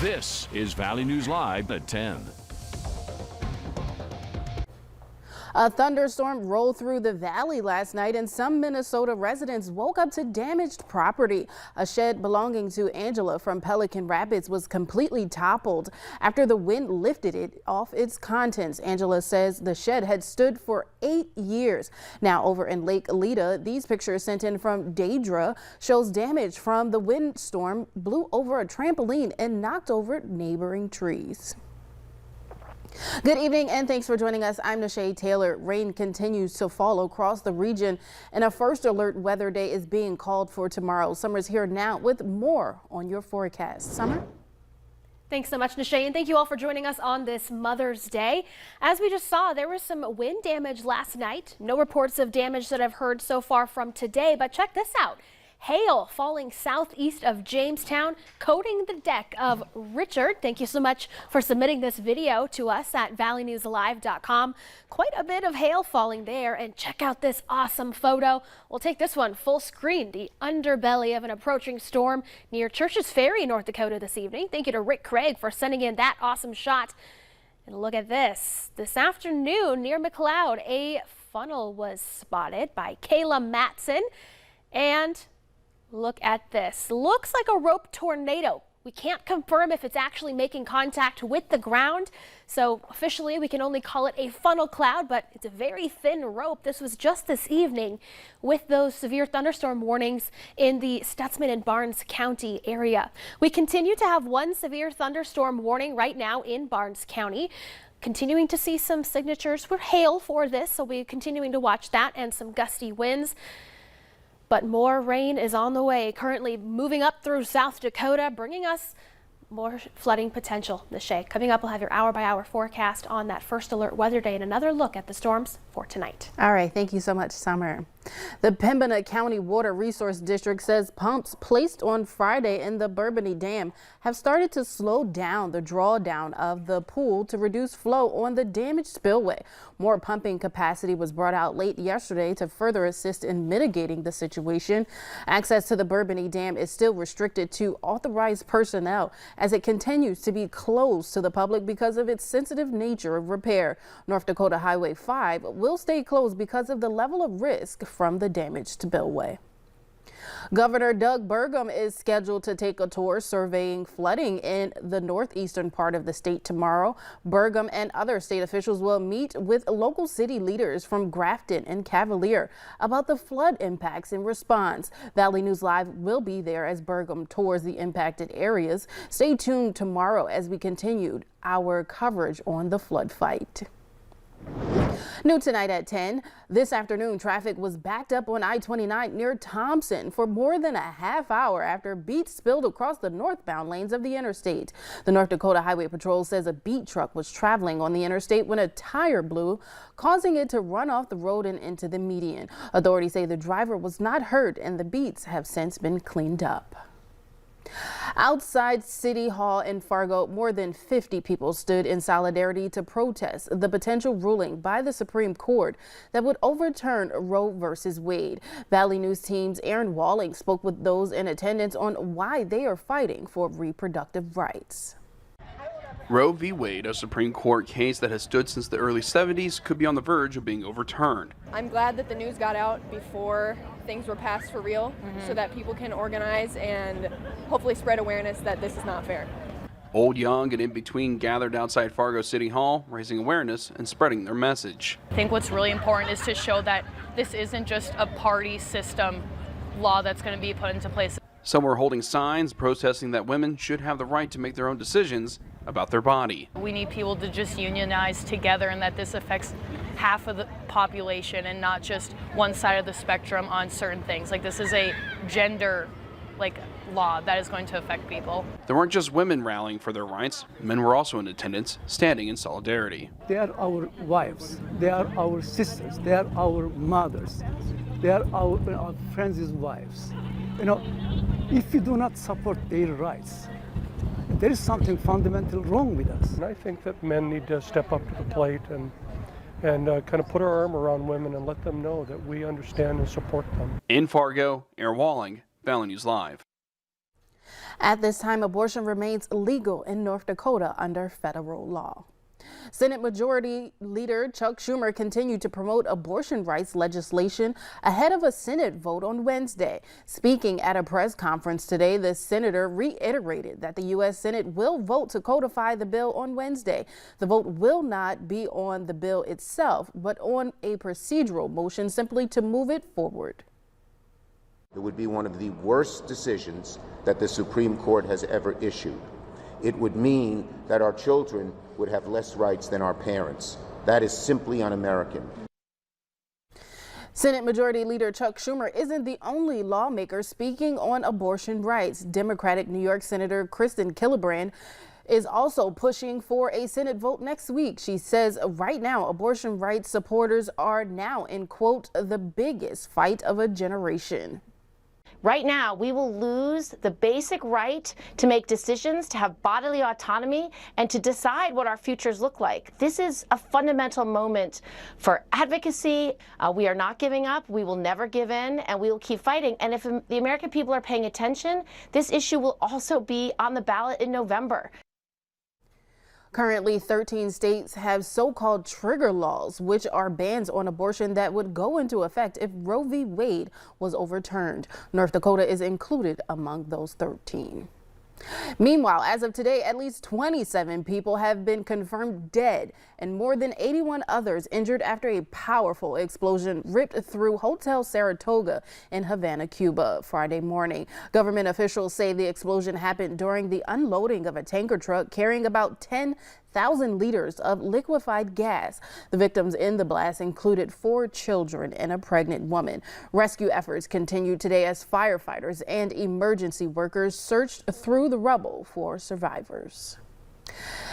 This is Valley News Live at 10. A thunderstorm rolled through the valley last night and some Minnesota residents woke up to damaged property. A shed belonging to Angela from Pelican Rapids was completely toppled after the wind lifted it off its contents. Angela says the shed had stood for 8 years. Now over in Lake Leda, these pictures sent in from Deidre shows damage from the windstorm blew over a trampoline and knocked over neighboring trees. Good evening and thanks for joining us. I'm Nashay Taylor. Rain continues to fall across the region and a first alert weather day is being called for tomorrow. Summer's here now with more on your forecast. Summer? Thanks so much, Nashay, and thank you all for joining us on this Mother's Day. As we just saw, there was some wind damage last night. No reports of damage that I've heard so far from today, but check this out. Hail falling southeast of Jamestown, coating the deck of Richard. Thank you so much for submitting this video to us at valleynewslive.com. Quite a bit of hail falling there, and check out this awesome photo. We'll take this one full screen, the underbelly of an approaching storm near Church's Ferry, North Dakota this evening. Thank you to Rick Craig for sending in that awesome shot. And look at this. This afternoon near McLeod, a funnel was spotted by Kayla Matson, and look at this. Looks like a rope tornado. We can't confirm if it's actually making contact with the ground, so officially we can only call it a funnel cloud, but it's a very thin rope. This was just this evening with those severe thunderstorm warnings in the Stutzman and Barnes County area. We continue to have one severe thunderstorm warning right now in Barnes County. Continuing to see some signatures for hail for this, so we're continuing to watch that and some gusty winds. But more rain is on the way, currently moving up through South Dakota, bringing us more flooding potential. Nashay, coming up, we'll have your hour-by-hour forecast on that first alert weather day and another look at the storms for tonight. All right, thank you so much, Summer. The Pembina County Water Resource District says pumps placed on Friday in the Bourbonnais Dam have started to slow down the drawdown of the pool to reduce flow on the damaged spillway. More pumping capacity was brought out late yesterday to further assist in mitigating the situation. Access to the Bourbonnais Dam is still restricted to authorized personnel as it continues to be closed to the public because of its sensitive nature of repair. North Dakota Highway 5 will stay closed because of the level of risk from the damaged spillway. Governor Doug Burgum is scheduled to take a tour surveying flooding in the northeastern part of the state tomorrow. Burgum and other state officials will meet with local city leaders from Grafton and Cavalier about the flood impacts in response. Valley News Live will be there as Burgum tours the impacted areas. Stay tuned tomorrow as we continue our coverage on the flood fight. New tonight at 10. This afternoon, traffic was backed up on I-29 near Thompson for more than a half hour after beet spilled across the northbound lanes of the interstate. The North Dakota Highway Patrol says a beet truck was traveling on the interstate when a tire blew, causing it to run off the road and into the median. Authorities say the driver was not hurt and the beets have since been cleaned up. Outside City Hall in Fargo, more than 50 people stood in solidarity to protest the potential ruling by the Supreme Court that would overturn Roe v. Wade. Valley News Team's Aaron Walling spoke with those in attendance on why they are fighting for reproductive rights. Roe v. Wade, a Supreme Court case that has stood since the early 70s, could be on the verge of being overturned. I'm glad that the news got out before things were passed for real, so that people can organize and hopefully spread awareness that this is not fair. Old, young, and in between gathered outside Fargo City Hall, raising awareness and spreading their message. I think what's really important is to show that this isn't just a party system law that's going to be put into place. Some were holding signs protesting that women should have the right to make their own decisions about their body. We need people to just unionize together, and that this affects half of the population and not just one side of the spectrum on certain things. Like, this is a gender law that is going to affect people. There weren't just women rallying for their rights. Men were also in attendance, standing in solidarity. They are our wives, they are our sisters, they are our mothers, they are our friends' wives. If you do not support their rights, there is something fundamental wrong with us. And I think that men need to step up to the plate and kind of put our arm around women and let them know that we understand and support them. In Fargo, Aaron Walling, Valley News Live. At this time, abortion remains legal in North Dakota under federal law. Senate Majority Leader Chuck Schumer continued to promote abortion rights legislation ahead of a Senate vote on Wednesday. Speaking at a press conference today, the senator reiterated that the U.S. Senate will vote to codify the bill on Wednesday. The vote will not be on the bill itself, but on a procedural motion simply to move it forward. It would be one of the worst decisions that the Supreme Court has ever issued. It would mean that our children would have less rights than our parents. That is simply un-American. Senate Majority Leader Chuck Schumer isn't the only lawmaker speaking on abortion rights. Democratic New York Senator Kristen Gillibrand is also pushing for a Senate vote next week. She says right now abortion rights supporters are now in, quote, the biggest fight of a generation. Right now, we will lose the basic right to make decisions, to have bodily autonomy, and to decide what our futures look like. This is a fundamental moment for advocacy. We are not giving up. We will never give in, and we will keep fighting. And if the American people are paying attention, this issue will also be on the ballot in November. Currently, 13 states have so-called trigger laws, which are bans on abortion that would go into effect if Roe v. Wade was overturned. North Dakota is included among those 13. Meanwhile, as of today, at least 27 people have been confirmed dead and more than 81 others injured after a powerful explosion ripped through Hotel Saratoga in Havana, Cuba, Friday morning. Government officials say the explosion happened during the unloading of a tanker truck carrying about 10,000 liters of liquefied gas. The victims in the blast included 4 children and a pregnant woman. Rescue efforts continued today as firefighters and emergency workers searched through the rubble for survivors.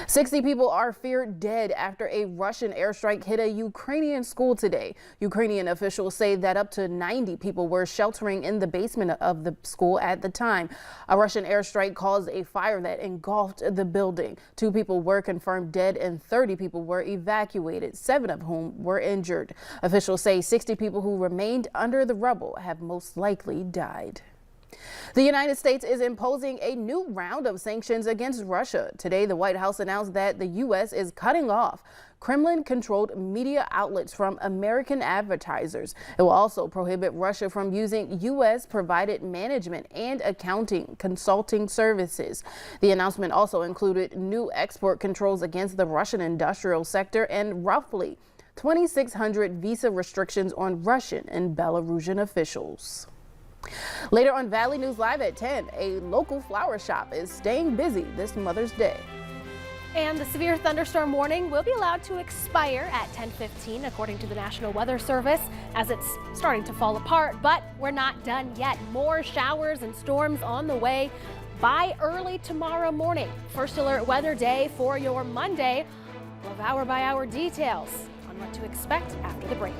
60 people are feared dead after a Russian airstrike hit a Ukrainian school today. Ukrainian officials say that up to 90 people were sheltering in the basement of the school at the time. A Russian airstrike caused a fire that engulfed the building. 2 people were confirmed dead and 30 people were evacuated, 7 of whom were injured. Officials say 60 people who remained under the rubble have most likely died. The United States is imposing a new round of sanctions against Russia. Today, the White House announced that the U.S. is cutting off Kremlin-controlled media outlets from American advertisers. It will also prohibit Russia from using U.S.-provided management and accounting consulting services. The announcement also included new export controls against the Russian industrial sector and roughly 2,600 visa restrictions on Russian and Belarusian officials. Later on Valley News Live at 10, a local flower shop is staying busy this Mother's Day. And the severe thunderstorm warning will be allowed to expire at 10:15, according to the National Weather Service, as it's starting to fall apart. But we're not done yet. More showers and storms on the way by early tomorrow morning. First Alert Weather Day for your Monday. We'll have hour-by-hour details on what to expect after the break.